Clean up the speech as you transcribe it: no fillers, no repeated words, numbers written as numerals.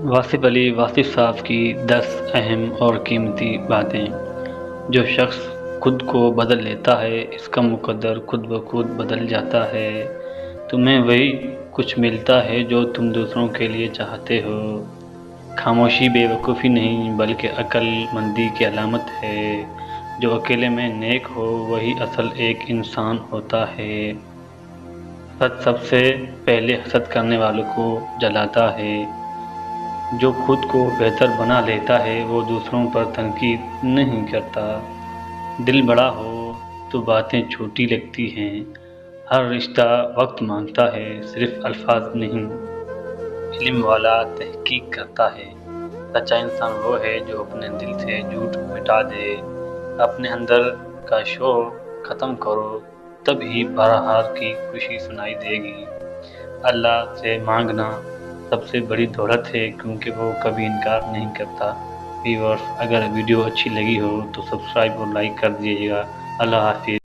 واصف علی واصف صاحب کی 10 اہم اور قیمتی باتیں۔ جو شخص خود کو بدل لیتا ہے اس کا مقدر خود بخود بدل جاتا ہے۔ تمہیں وہی کچھ ملتا ہے جو تم دوسروں کے لیے چاہتے ہو۔ خاموشی بے وقوفی نہیں بلکہ عقل مندی کی علامت ہے۔ جو اکیلے میں نیک ہو وہی اصل ایک انسان ہوتا ہے۔ حسد سب سے پہلے حسد کرنے والوں کو جلاتا ہے۔ جو خود کو بہتر بنا لیتا ہے وہ دوسروں پر تنقید نہیں کرتا۔ دل بڑا ہو تو باتیں چھوٹی لگتی ہیں۔ ہر رشتہ وقت مانگتا ہے صرف الفاظ نہیں۔ علم والا تحقیق کرتا ہے۔ سچا انسان وہ ہے جو اپنے دل سے جھوٹ مٹا دے۔ اپنے اندر کا شور ختم کرو تب ہی بہار کی خوشی سنائی دے گی۔ اللہ سے مانگنا سب سے بڑی دولت ہے کیونکہ وہ کبھی انکار نہیں کرتا۔ ویورز، اگر ویڈیو اچھی لگی ہو تو سبسکرائب اور لائک کر دیجیے گا۔ اللہ حافظ۔